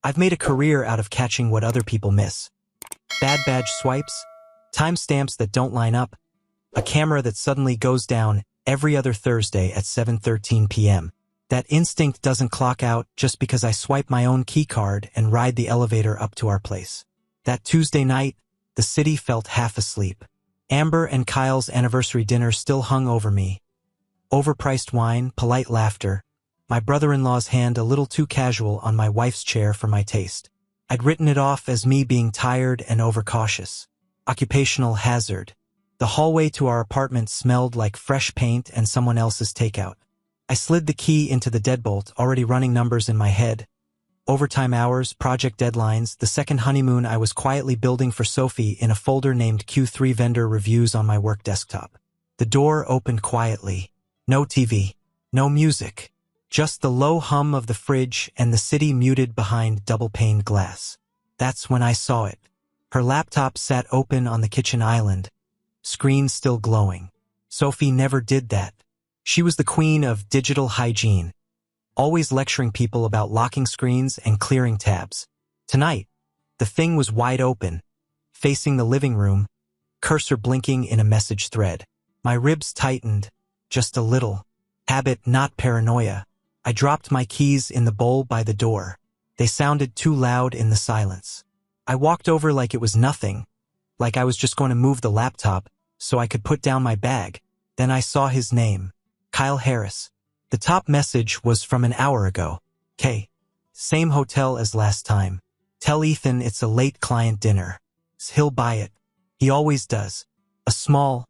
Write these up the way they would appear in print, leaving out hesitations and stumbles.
I've made a career out of catching what other people miss. Bad badge swipes, timestamps that don't line up, a camera that suddenly goes down every other Thursday at 7:13 p.m. That instinct doesn't clock out just because I swipe my own keycard and ride the elevator up to our place. That Tuesday night, the city felt half asleep. Amber and Kyle's anniversary dinner still hung over me. Overpriced wine, polite laughter, my brother-in-law's hand a little too casual on my wife's chair for my taste. I'd written it off as me being tired and overcautious. Occupational hazard. The hallway to our apartment smelled like fresh paint and someone else's takeout. I slid the key into the deadbolt, already running numbers in my head. Overtime hours, project deadlines, the second honeymoon I was quietly building for Sophie in a folder named Q3 vendor reviews on my work desktop. The door opened quietly. No TV. No music. Just the low hum of the fridge and the city muted behind double-paned glass. That's when I saw it. Her laptop sat open on the kitchen island, screen still glowing. Sophie never did that. She was the queen of digital hygiene, always lecturing people about locking screens and clearing tabs. Tonight, the thing was wide open, facing the living room, cursor blinking in a message thread. My ribs tightened, just a little. Habit, not paranoia. I dropped my keys in the bowl by the door. They sounded too loud in the silence. I walked over like it was nothing, like I was just going to move the laptop so I could put down my bag. Then I saw his name, Kyle Harris. The top message was from an hour ago. K. Same hotel as last time. Tell Ethan it's a late client dinner. He'll buy it. He always does. A small,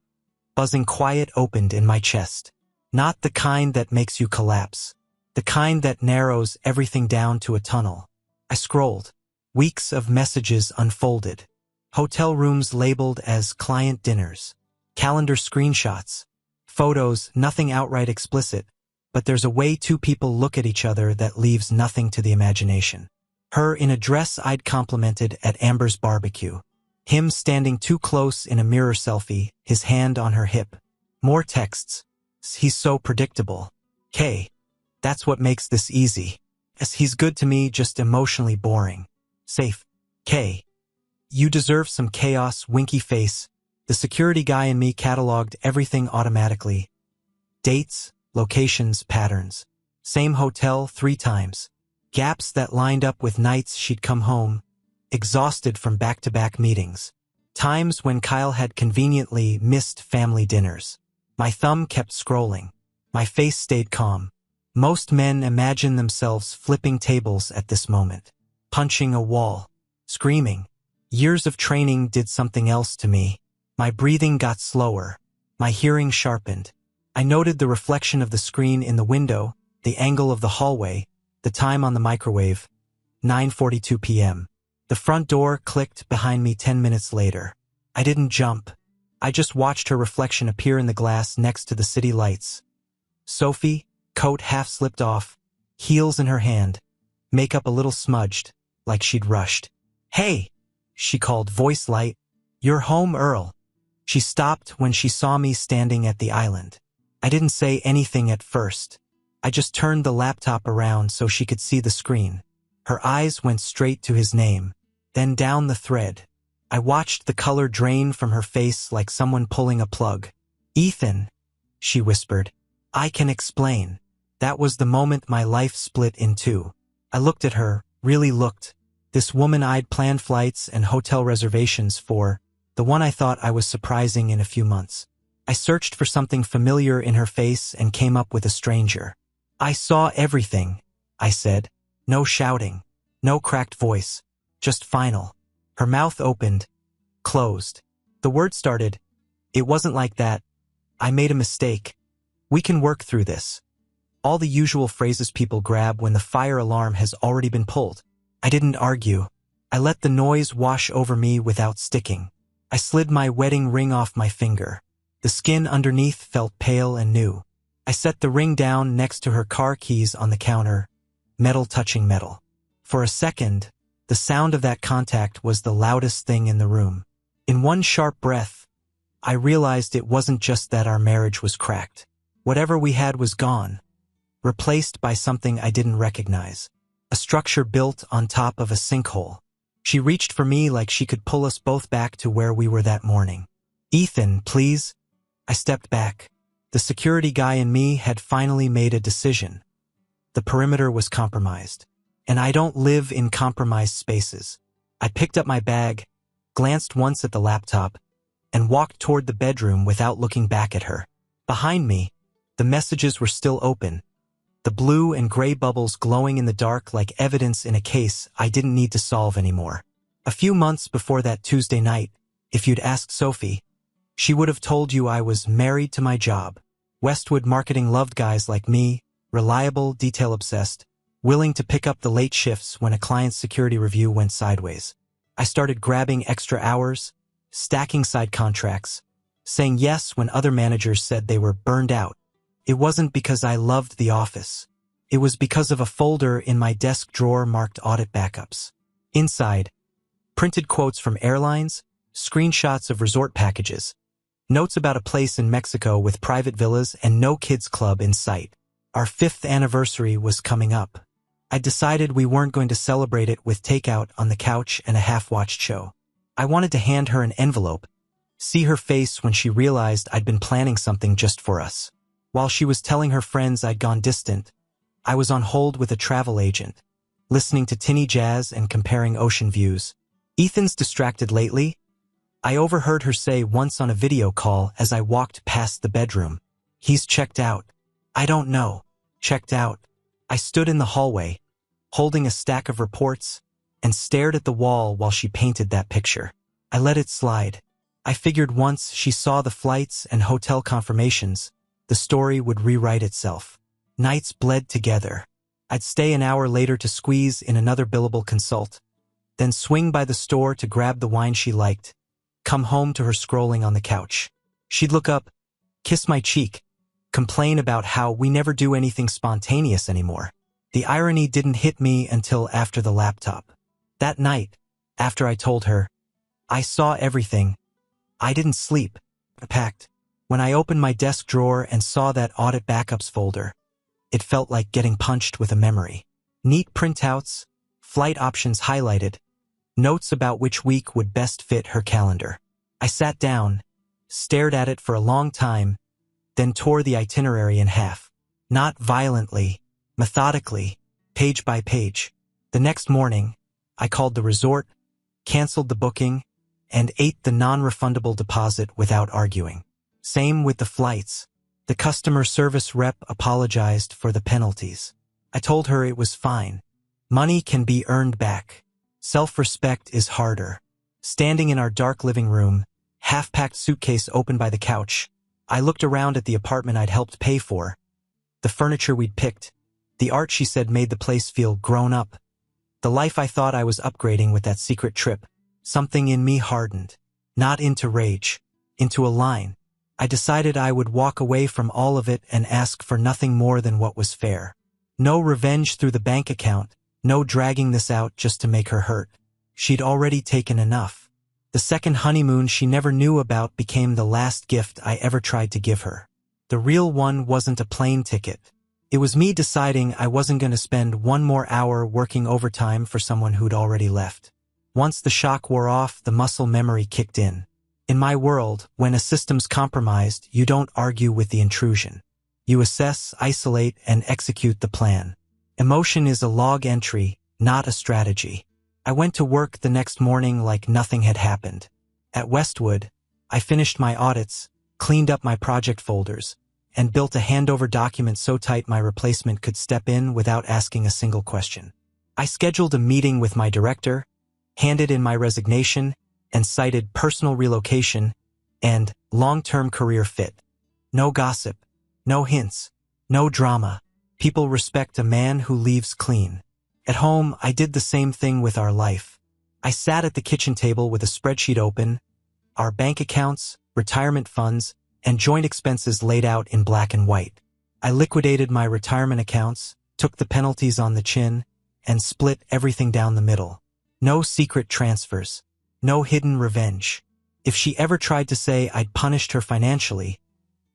buzzing quiet opened in my chest. Not the kind that makes you collapse. The kind that narrows everything down to a tunnel. I scrolled. Weeks of messages unfolded. Hotel rooms labeled as client dinners. Calendar screenshots. Photos, nothing outright explicit. But there's a way two people look at each other that leaves nothing to the imagination. Her in a dress I'd complimented at Amber's barbecue. Him standing too close in a mirror selfie, his hand on her hip. More texts. He's so predictable. K. That's what makes this easy. As he's good to me, just emotionally boring. Safe. K. You deserve some chaos, winky face. The security guy in me cataloged everything automatically. Dates, locations, patterns. Same hotel 3 times. Gaps that lined up with nights she'd come home, exhausted from back-to-back meetings. Times when Kyle had conveniently missed family dinners. My thumb kept scrolling. My face stayed calm. Most men imagine themselves flipping tables at this moment, punching a wall, screaming. Years of training did something else to me. My breathing got slower. My hearing sharpened. I noted the reflection of the screen in the window, the angle of the hallway, the time on the microwave, 9:42 p.m. The front door clicked behind me 10 minutes later. I didn't jump. I just watched her reflection appear in the glass next to the city lights. Sophie, coat half slipped off, heels in her hand, makeup a little smudged, like she'd rushed. "Hey," she called, voice light. "You're home, Earl." She stopped when she saw me standing at the island. I didn't say anything at first. I just turned the laptop around so she could see the screen. Her eyes went straight to his name, then down the thread. I watched the color drain from her face like someone pulling a plug. "Ethan," she whispered. "I can explain." That was the moment my life split in two. I looked at her, really looked. This woman I'd planned flights and hotel reservations for, the one I thought I was surprising in a few months. I searched for something familiar in her face and came up with a stranger. "I saw everything," I said. No shouting, no cracked voice, just final. Her mouth opened, closed. The word started. "It wasn't like that. I made a mistake. We can work through this." All the usual phrases people grab when the fire alarm has already been pulled. I didn't argue. I let the noise wash over me without sticking. I slid my wedding ring off my finger. The skin underneath felt pale and new. I set the ring down next to her car keys on the counter, metal touching metal. For a second, the sound of that contact was the loudest thing in the room. In one sharp breath, I realized it wasn't just that our marriage was cracked. Whatever we had was gone, replaced by something I didn't recognize. A a structure built on top of a sinkhole. She reached for me like she could pull us both back to where we were that morning. "Ethan, please." I stepped back. The security guy in me had finally made a decision. The perimeter was compromised. And I don't live in compromised spaces. I picked up my bag, glanced once at the laptop, and walked toward the bedroom without looking back at her. Behind me, the messages were still open, the blue and gray bubbles glowing in the dark like evidence in a case I didn't need to solve anymore. A few months before that Tuesday night, if you'd asked Sophie, she would have told you I was married to my job. Westwood Marketing loved guys like me, reliable, detail-obsessed, willing to pick up the late shifts when a client's security review went sideways. I started grabbing extra hours, stacking side contracts, saying yes when other managers said they were burned out. It wasn't because I loved the office. It was because of a folder in my desk drawer marked audit backups. Inside, printed quotes from airlines, screenshots of resort packages, notes about a place in Mexico with private villas and no kids club in sight. Our 5th anniversary was coming up. I decided we weren't going to celebrate it with takeout on the couch and a half-watched show. I wanted to hand her an envelope, see her face when she realized I'd been planning something just for us. While she was telling her friends I'd gone distant, I was on hold with a travel agent, listening to tinny jazz and comparing ocean views. "Ethan's distracted lately?" I overheard her say once on a video call as I walked past the bedroom. "He's checked out." "I don't know." "Checked out." I stood in the hallway, holding a stack of reports, and stared at the wall while she painted that picture. I let it slide. I figured once she saw the flights and hotel confirmations, the story would rewrite itself. Nights bled together. I'd stay an hour later to squeeze in another billable consult, then swing by the store to grab the wine she liked, come home to her scrolling on the couch. She'd look up, kiss my cheek, complain about how we never do anything spontaneous anymore. The irony didn't hit me until after the laptop. That night, after I told her, I saw everything. I didn't sleep. I packed. When I opened my desk drawer and saw that audit backups folder, it felt like getting punched with a memory. Neat printouts, flight options highlighted, notes about which week would best fit her calendar. I sat down, stared at it for a long time, then tore the itinerary in half. Not violently, methodically, page by page. The next morning, I called the resort, canceled the booking, and ate the non-refundable deposit without arguing. Same with the flights. The customer service rep apologized for the penalties. I told her it was fine. Money can be earned back. Self-respect is harder. Standing in our dark living room, half-packed suitcase open by the couch, I looked around at the apartment I'd helped pay for, the furniture we'd picked, the art she said made the place feel grown up, the life I thought I was upgrading with that secret trip. Something in me hardened, not into rage, into a line. I decided I would walk away from all of it and ask for nothing more than what was fair. No revenge through the bank account, no dragging this out just to make her hurt. She'd already taken enough. The second honeymoon she never knew about became the last gift I ever tried to give her. The real one wasn't a plane ticket. It was me deciding I wasn't going to spend one more hour working overtime for someone who'd already left. Once the shock wore off, the muscle memory kicked in. In my world, when a system's compromised, you don't argue with the intrusion. You assess, isolate, and execute the plan. Emotion is a log entry, not a strategy. I went to work the next morning like nothing had happened. At Westwood, I finished my audits, cleaned up my project folders, and built a handover document so tight my replacement could step in without asking a single question. I scheduled a meeting with my director, handed in my resignation, and cited personal relocation and long-term career fit. No gossip, no hints, no drama. People respect a man who leaves clean. At home, I did the same thing with our life. I sat at the kitchen table with a spreadsheet open, our bank accounts, retirement funds, and joint expenses laid out in black and white. I liquidated my retirement accounts, took the penalties on the chin, and split everything down the middle. No secret transfers. No hidden revenge. If she ever tried to say I'd punished her financially,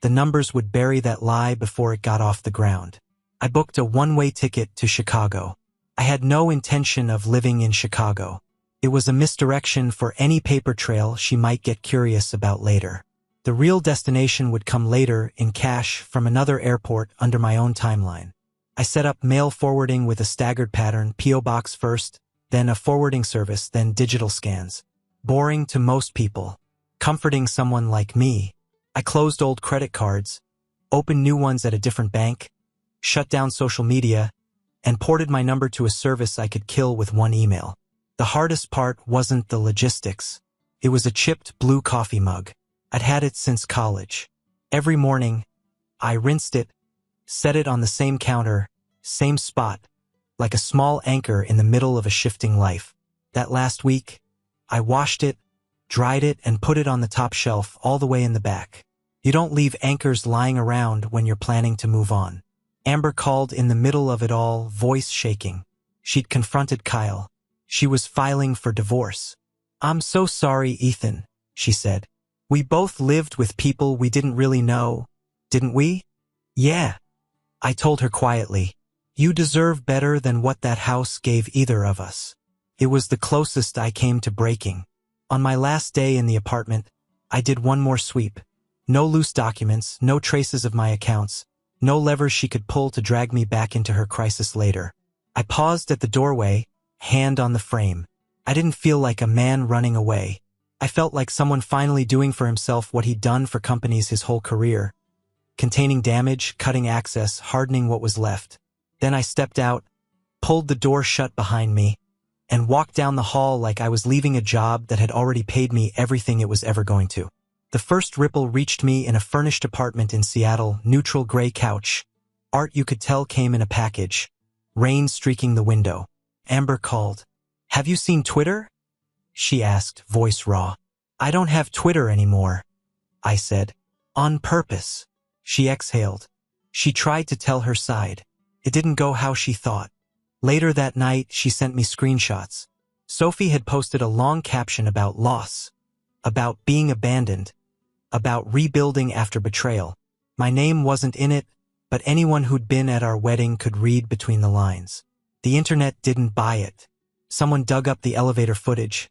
the numbers would bury that lie before it got off the ground. I booked a one-way ticket to Chicago. I had no intention of living in Chicago. It was a misdirection for any paper trail she might get curious about later. The real destination would come later in cash from another airport under my own timeline. I set up mail forwarding with a staggered pattern, P.O. Box first, then a forwarding service, then digital scans. Boring to most people. Comforting someone like me. I closed old credit cards, opened new ones at a different bank, shut down social media, and ported my number to a service I could kill with one email. The hardest part wasn't the logistics. It was a chipped blue coffee mug. I'd had it since college. Every morning, I rinsed it, set it on the same counter, same spot, like a small anchor in the middle of a shifting life. That last week, I washed it, dried it, and put it on the top shelf all the way in the back. You don't leave anchors lying around when you're planning to move on. Amber called in the middle of it all, voice shaking. She'd confronted Kyle. She was filing for divorce. "I'm so sorry, Ethan," she said. "We both lived with people we didn't really know, didn't we?" "Yeah," I told her quietly. "You deserve better than what that house gave either of us." It was the closest I came to breaking. On my last day in the apartment, I did one more sweep. No loose documents, no traces of my accounts, no levers she could pull to drag me back into her crisis later. I paused at the doorway, hand on the frame. I didn't feel like a man running away. I felt like someone finally doing for himself what he'd done for companies his whole career. Containing damage, cutting access, hardening what was left. Then I stepped out, pulled the door shut behind me, and walked down the hall like I was leaving a job that had already paid me everything it was ever going to. The first ripple reached me in a furnished apartment in Seattle, neutral gray couch. Art you could tell came in a package. Rain streaking the window. Amber called. "Have you seen Twitter?" she asked, voice raw. "I don't have Twitter anymore," I said. "On purpose." She exhaled. She tried to tell her side. It didn't go how she thought. Later that night, she sent me screenshots. Sophie had posted a long caption about loss, about being abandoned, about rebuilding after betrayal. My name wasn't in it, but anyone who'd been at our wedding could read between the lines. The internet didn't buy it. Someone dug up the elevator footage.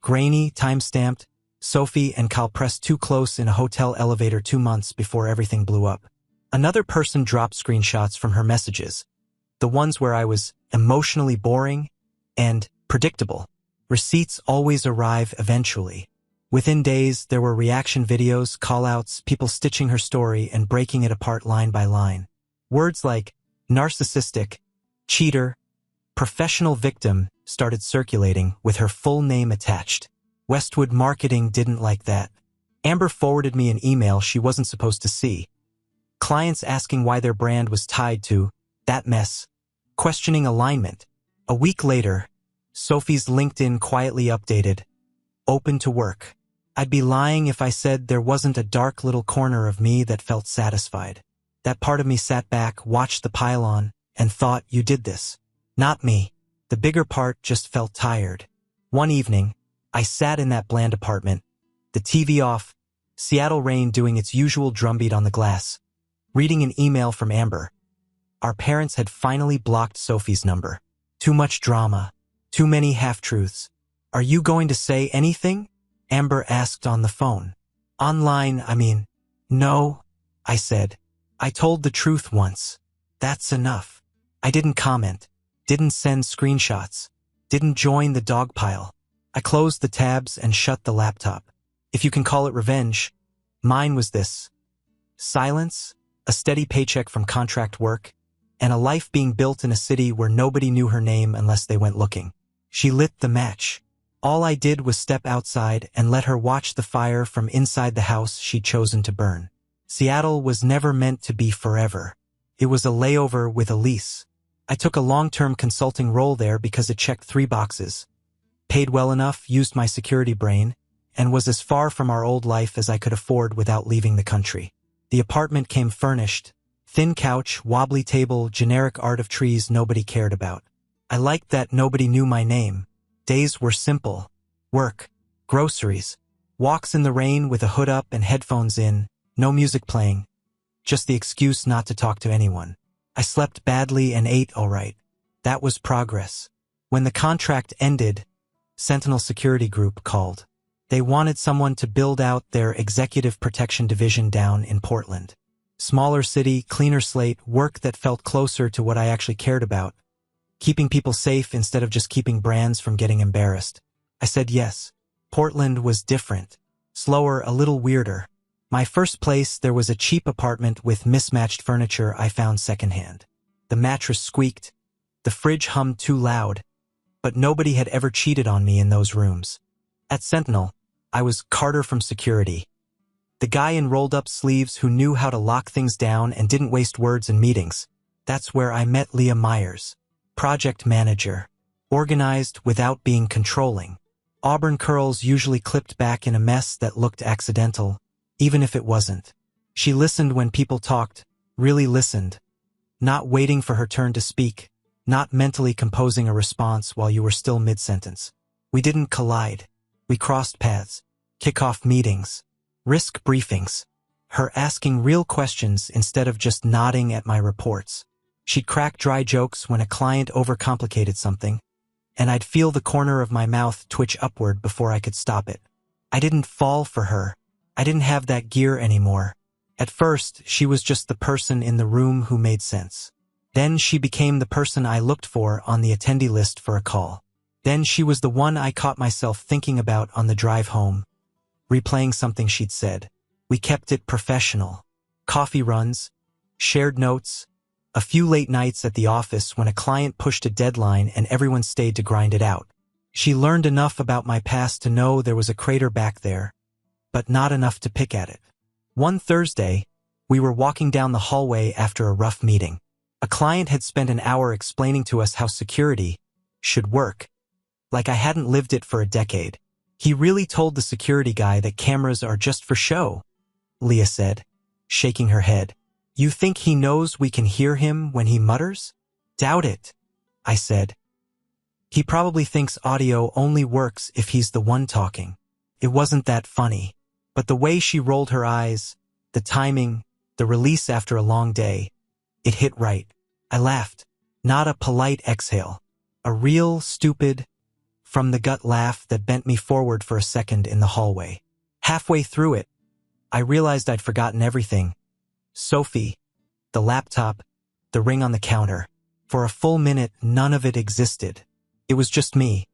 Grainy, time-stamped, Sophie and Kyle pressed too close in a hotel elevator 2 months before everything blew up. Another person dropped screenshots from her messages. The ones where I was emotionally boring and predictable. Receipts always arrive eventually. Within days, there were reaction videos, call-outs, people stitching her story and breaking it apart line by line. Words like narcissistic, cheater, professional victim started circulating with her full name attached. Westwood Marketing didn't like that. Amber forwarded me an email she wasn't supposed to see. Clients asking why their brand was tied to that mess, questioning alignment. A week later, Sophie's LinkedIn quietly updated, "Open to work." I'd be lying if I said there wasn't a dark little corner of me that felt satisfied. That part of me sat back, watched the pile-on, and thought, you did this. Not me. The bigger part just felt tired. One evening, I sat in that bland apartment, the TV off, Seattle rain doing its usual drumbeat on the glass, reading an email from Amber. Our parents had finally blocked Sophie's number. Too much drama. Too many half-truths. "Are you going to say anything?" Amber asked on the phone. "Online, I mean." "No," I said. "I told the truth once. That's enough." I didn't comment, didn't send screenshots, didn't join the dog pile. I closed the tabs and shut the laptop. If you can call it revenge, mine was this. Silence, a steady paycheck from contract work, and a life being built in a city where nobody knew her name unless they went looking. She lit the match. All I did was step outside and let her watch the fire from inside the house she'd chosen to burn. Seattle was never meant to be forever. It was a layover with a lease. I took a long-term consulting role there because it checked 3 boxes. Paid well enough, used my security brain, and was as far from our old life as I could afford without leaving the country. The apartment came furnished. Thin couch, wobbly table, generic art of trees nobody cared about. I liked that nobody knew my name. Days were simple. Work, groceries, walks in the rain with a hood up and headphones in, no music playing. Just the excuse not to talk to anyone. I slept badly and ate all right. That was progress. When the contract ended, Sentinel Security Group called. They wanted someone to build out their executive protection division down in Portland. Smaller city, cleaner slate, work that felt closer to what I actually cared about. Keeping people safe instead of just keeping brands from getting embarrassed. I said yes. Portland was different. Slower, a little weirder. My first place, there was a cheap apartment with mismatched furniture I found secondhand. The mattress squeaked. The fridge hummed too loud. But nobody had ever cheated on me in those rooms. At Sentinel, I was Carter from security. The guy in rolled-up sleeves who knew how to lock things down and didn't waste words in meetings. That's where I met Leah Myers. Project manager. Organized without being controlling. Auburn curls usually clipped back in a mess that looked accidental, even if it wasn't. She listened when people talked, really listened. Not waiting for her turn to speak, not mentally composing a response while you were still mid-sentence. We didn't collide. We crossed paths. Kick-off meetings. Risk briefings. Her asking real questions instead of just nodding at my reports. She'd crack dry jokes when a client overcomplicated something, and I'd feel the corner of my mouth twitch upward before I could stop it. I didn't fall for her. I didn't have that gear anymore. At first, she was just the person in the room who made sense. Then she became the person I looked for on the attendee list for a call. Then she was the one I caught myself thinking about on the drive home, replaying something she'd said. We kept it professional. Coffee runs, shared notes, a few late nights at the office when a client pushed a deadline and everyone stayed to grind it out. She learned enough about my past to know there was a crater back there, but not enough to pick at it. One Thursday, we were walking down the hallway after a rough meeting. A client had spent an hour explaining to us how security should work, like I hadn't lived it for a decade. He really told the security guy that cameras are just for show, Leah said, shaking her head. You think he knows we can hear him when he mutters? Doubt it, I said. He probably thinks audio only works if he's the one talking. It wasn't that funny, but the way she rolled her eyes, the timing, the release after a long day, it hit right. I laughed. Not a polite exhale. A real, stupid, from-the-gut laugh that bent me forward for a second in the hallway. Halfway through it, I realized I'd forgotten everything. Sophie, the laptop, the ring on the counter. For a full minute, none of it existed. It was just me,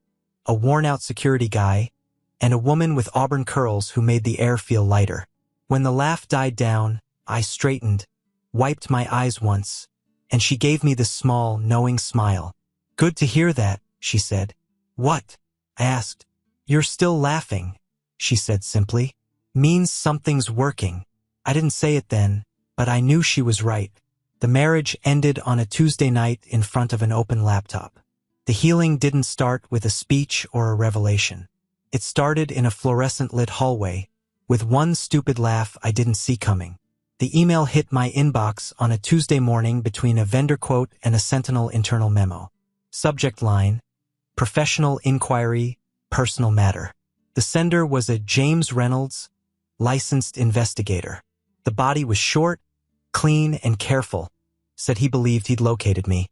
a worn-out security guy, and a woman with auburn curls who made the air feel lighter. When the laugh died down, I straightened, wiped my eyes once, and she gave me this small, knowing smile. Good to hear that, she said. What? I asked. You're still laughing, she said simply. Means something's working. I didn't say it then, but I knew she was right. The marriage ended on a Tuesday night in front of an open laptop. The healing didn't start with a speech or a revelation. It started in a fluorescent-lit hallway, with one stupid laugh I didn't see coming. The email hit my inbox on a Tuesday morning between a vendor quote and a Sentinel internal memo. Subject line, professional inquiry, personal matter. The sender was a James Reynolds, licensed investigator. The body was short, clean, and careful. Said he believed he'd located me,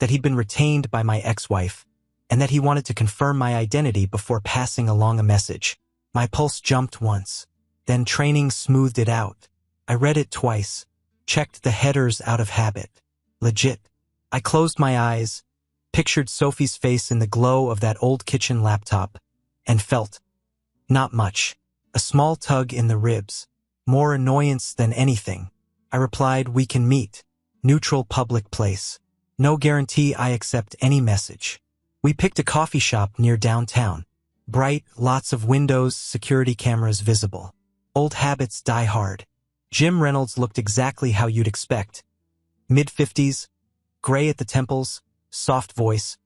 that he'd been retained by my ex-wife, and that he wanted to confirm my identity before passing along a message. My pulse jumped once. Then training smoothed it out. I read it twice, checked the headers out of habit. Legit. I closed my eyes, pictured Sophie's face in the glow of that old kitchen laptop, and felt, not much, a small tug in the ribs, more annoyance than anything. I replied, we can meet. Neutral public place. No guarantee I accept any message. We picked a coffee shop near downtown. Bright, lots of windows, security cameras visible. Old habits die hard. Jim Reynolds looked exactly how you'd expect. Mid-50s, gray at the temples, soft voice,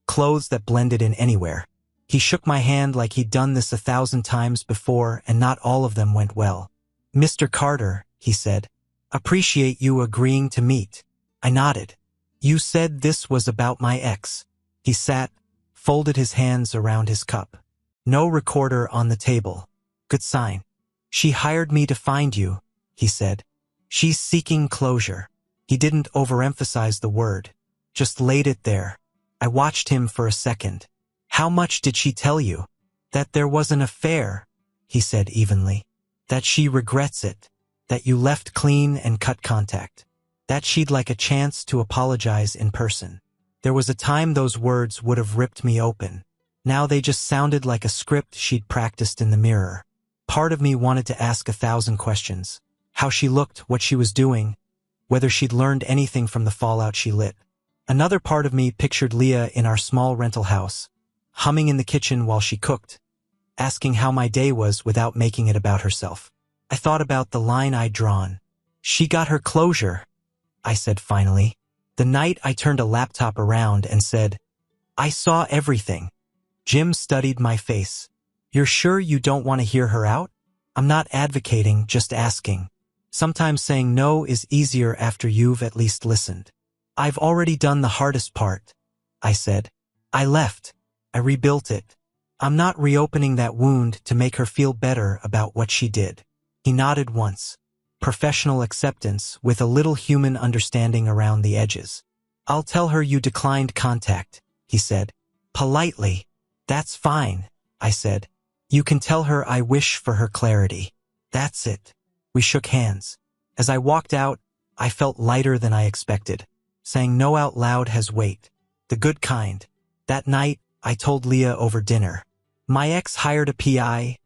clothes that blended in anywhere. He shook my hand like he'd done this 1,000 times before, and not all of them went well. Mr. Carter, he said, appreciate you agreeing to meet. I nodded. You said this was about my ex. He sat, folded his hands around his cup. No recorder on the table. Good sign. She hired me to find you, he said. She's seeking closure. He didn't overemphasize the word, just laid it there. I watched him for a second. How much did she tell you? That there was an affair, he said evenly. That she regrets it. That you left clean and cut contact. That she'd like a chance to apologize in person. There was a time those words would have ripped me open. Now they just sounded like a script she'd practiced in the mirror. Part of me wanted to ask 1,000 questions. How she looked, what she was doing, whether she'd learned anything from the fallout she lit. Another part of me pictured Leah in our small rental house, humming in the kitchen while she cooked, asking how my day was without making it about herself. I thought about the line I'd drawn. She got her closure, I said finally. The night I turned a laptop around and said, I saw everything. Jim studied my face. You're sure you don't want to hear her out? I'm not advocating, just asking. Sometimes saying no is easier after you've at least listened. I've already done the hardest part, I said. I left. I rebuilt it. I'm not reopening that wound to make her feel better about what she did. He nodded once. Professional acceptance with a little human understanding around the edges. I'll tell her you declined contact, he said. Politely. That's fine, I said. You can tell her I wish for her clarity. That's it. We shook hands. As I walked out, I felt lighter than I expected. Saying no out loud has weight. The good kind. That night, I told Leah over dinner. My ex hired a PI,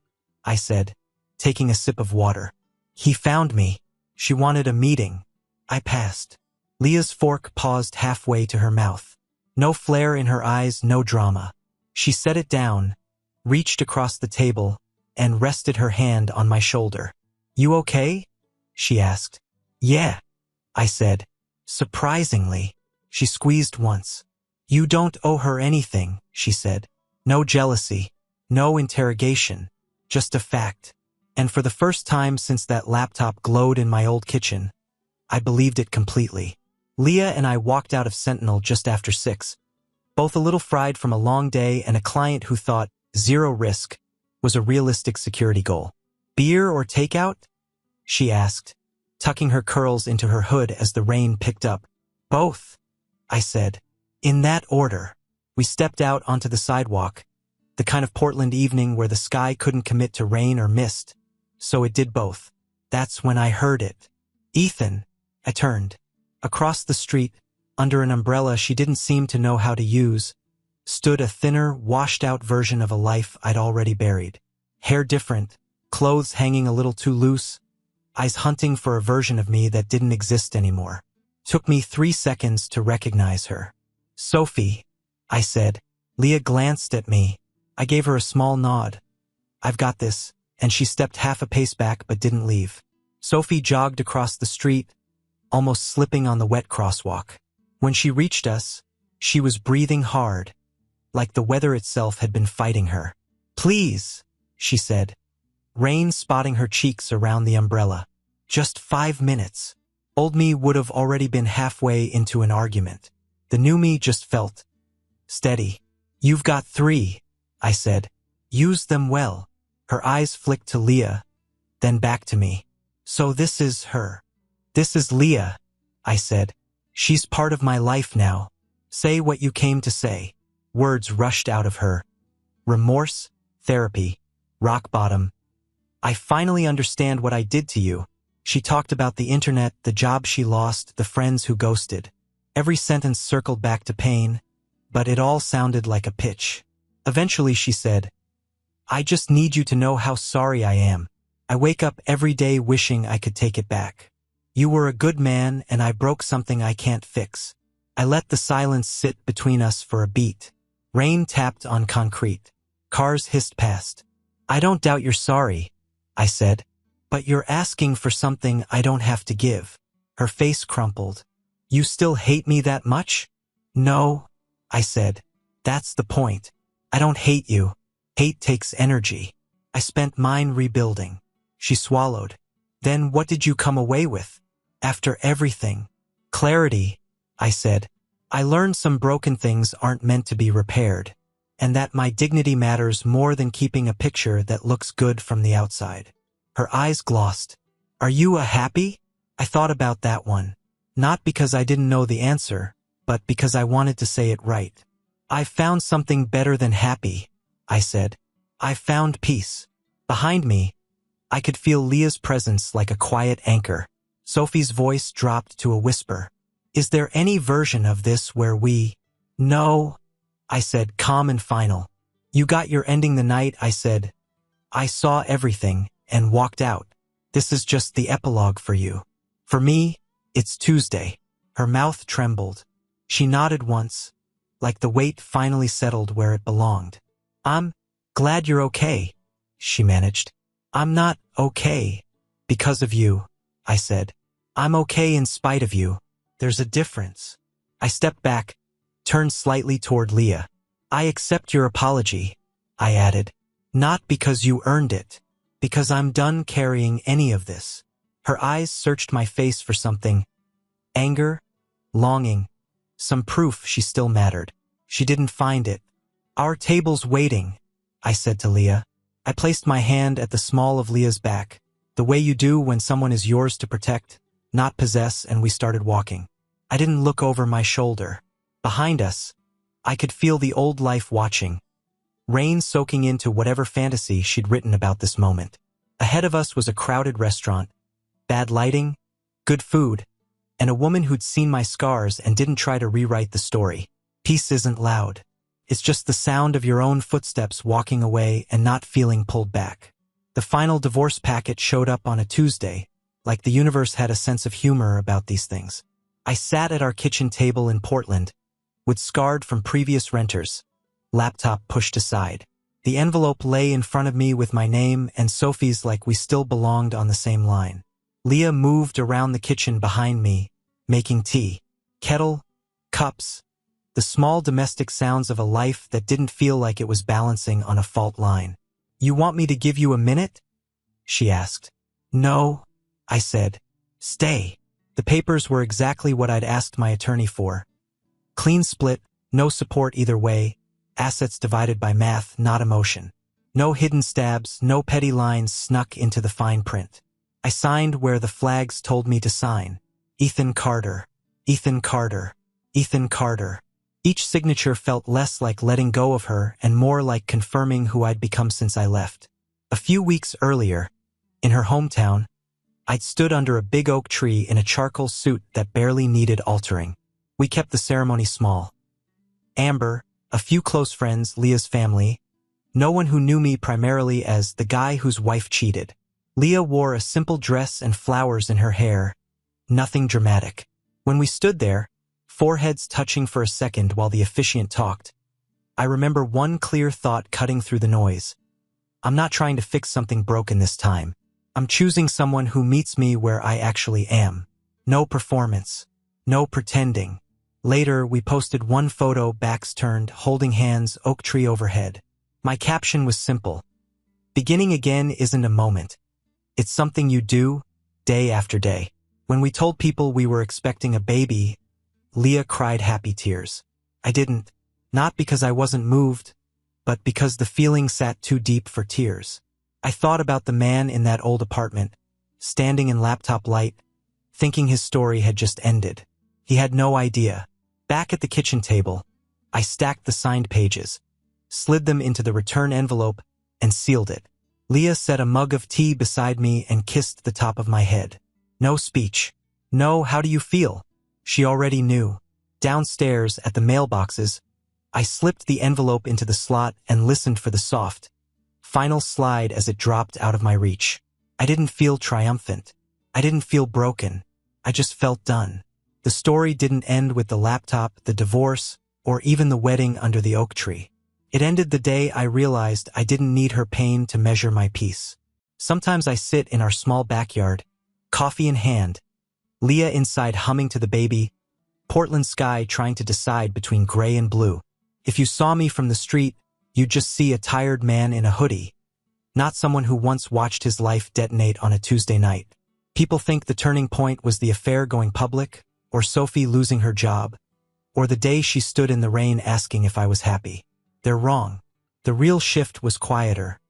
I said, taking a sip of water. He found me. She wanted a meeting. I passed. Leah's fork paused halfway to her mouth. No flare in her eyes, no drama. She set it down, reached across the table, and rested her hand on my shoulder. You okay? She asked. Yeah, I said. Surprisingly. She squeezed once. You don't owe her anything, she said. No jealousy, no interrogation, just a fact. And for the first time since that laptop glowed in my old kitchen, I believed it completely. Leah and I walked out of Sentinel just after 6, both a little fried from a long day and a client who thought zero risk was a realistic security goal. Beer or takeout? She asked, tucking her curls into her hood as the rain picked up. Both, I said. In that order. We stepped out onto the sidewalk, the kind of Portland evening where the sky couldn't commit to rain or mist, so it did both. That's when I heard it. Ethan, I turned. Across the street, under an umbrella she didn't seem to know how to use, stood a thinner, washed-out version of a life I'd already buried. Hair different, clothes hanging a little too loose, eyes hunting for a version of me that didn't exist anymore. Took me 3 seconds to recognize her. Sophie, I said. Leah glanced at me. I gave her a small nod. I've got this, and she stepped half a pace back but didn't leave. Sophie jogged across the street, almost slipping on the wet crosswalk. When she reached us, she was breathing hard, like the weather itself had been fighting her. Please, she said, rain spotting her cheeks around the umbrella. Just 5 minutes. Old me would have already been halfway into an argument. The new me just felt steady. You've got 3, I said. Use them well. Her eyes flicked to Leah, then back to me. So this is her. This is Leah, I said. She's part of my life now. Say what you came to say. Words rushed out of her. Remorse, therapy, rock bottom. I finally understand what I did to you. She talked about the internet, the job she lost, the friends who ghosted. Every sentence circled back to pain, but it all sounded like a pitch. Eventually she said, I just need you to know how sorry I am. I wake up every day wishing I could take it back. You were a good man and I broke something I can't fix. I let the silence sit between us for a beat. Rain tapped on concrete. Cars hissed past. I don't doubt you're sorry, I said, but you're asking for something I don't have to give. Her face crumpled. You still hate me that much? No, I said. That's the point. I don't hate you. Hate takes energy. I spent mine rebuilding. She swallowed. Then what did you come away with? After everything? Clarity, I said. I learned some broken things aren't meant to be repaired, and that my dignity matters more than keeping a picture that looks good from the outside. Her eyes glossed. Are you a happy? I thought about that one. Not because I didn't know the answer, but because I wanted to say it right. "I found something better than happy," I said. "I found peace." Behind me, I could feel Leah's presence like a quiet anchor. Sophie's voice dropped to a whisper. "Is there any version of this where we—" "No," I said, calm and final. "You got your ending the night," I said. "I saw everything and walked out. This is just the epilogue for you. For me, it's Tuesday." Her mouth trembled. She nodded once, like the weight finally settled where it belonged. "I'm glad you're okay," she managed. "I'm not okay because of you," I said. "I'm okay in spite of you. There's a difference." I stepped back, turned slightly toward Leah. "I accept your apology," I added. "Not because you earned it, because I'm done carrying any of this." Her eyes searched my face for something. Anger, longing, some proof she still mattered. She didn't find it. "Our table's waiting," I said to Leah. I placed my hand at the small of Leah's back, the way you do when someone is yours to protect, not possess, and we started walking. I didn't look over my shoulder. Behind us, I could feel the old life watching, rain soaking into whatever fantasy she'd written about this moment. Ahead of us was a crowded restaurant, bad lighting, good food, and a woman who'd seen my scars and didn't try to rewrite the story. Peace isn't loud. It's just the sound of your own footsteps walking away and not feeling pulled back. The final divorce packet showed up on a Tuesday, like the universe had a sense of humor about these things. I sat at our kitchen table in Portland, with scarred from previous renters, laptop pushed aside. The envelope lay in front of me with my name and Sophie's like we still belonged on the same line. Leah moved around the kitchen behind me, making tea. Kettle, cups, the small domestic sounds of a life that didn't feel like it was balancing on a fault line. "You want me to give you a minute?" she asked. "No," I said. "Stay." The papers were exactly what I'd asked my attorney for. Clean split, no support either way, assets divided by math, not emotion. No hidden stabs, no petty lines snuck into the fine print. I signed where the flags told me to sign. Ethan Carter, Ethan Carter, Ethan Carter. Each signature felt less like letting go of her and more like confirming who I'd become since I left. A few weeks earlier, in her hometown, I'd stood under a big oak tree in a charcoal suit that barely needed altering. We kept the ceremony small. Amber, a few close friends, Leah's family, no one who knew me primarily as the guy whose wife cheated. Leah wore a simple dress and flowers in her hair, nothing dramatic. When we stood there, foreheads touching for a second while the officiant talked, I remember one clear thought cutting through the noise. I'm not trying to fix something broken this time. I'm choosing someone who meets me where I actually am. No performance. No pretending. Later, we posted one photo, backs turned, holding hands, oak tree overhead. My caption was simple. Beginning again isn't a moment. It's something you do, day after day. When we told people we were expecting a baby, Leah cried happy tears. I didn't. Not because I wasn't moved, but because the feeling sat too deep for tears. I thought about the man in that old apartment, standing in laptop light, thinking his story had just ended. He had no idea. Back at the kitchen table, I stacked the signed pages, slid them into the return envelope, and sealed it. Leah set a mug of tea beside me and kissed the top of my head. No speech. No, "How do you feel?" She already knew. Downstairs, at the mailboxes, I slipped the envelope into the slot and listened for the soft, final slide as it dropped out of my reach. I didn't feel triumphant. I didn't feel broken. I just felt done. The story didn't end with the laptop, the divorce, or even the wedding under the oak tree. It ended the day I realized I didn't need her pain to measure my peace. Sometimes I sit in our small backyard, coffee in hand, Leah inside humming to the baby, Portland sky trying to decide between gray and blue. If you saw me from the street, you'd just see a tired man in a hoodie, not someone who once watched his life detonate on a Tuesday night. People think the turning point was the affair going public, or Sophie losing her job, or the day she stood in the rain asking if I was happy. They're wrong. The real shift was quieter.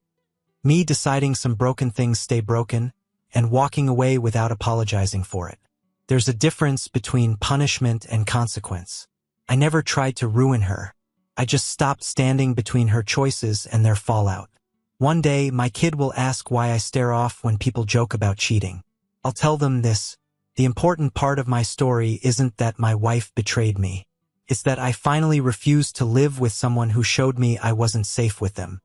Me deciding some broken things stay broken, and walking away without apologizing for it. There's a difference between punishment and consequence. I never tried to ruin her. I just stopped standing between her choices and their fallout. One day, my kid will ask why I stare off when people joke about cheating. I'll tell them this: the important part of my story isn't that my wife betrayed me. It's that I finally refused to live with someone who showed me I wasn't safe with them.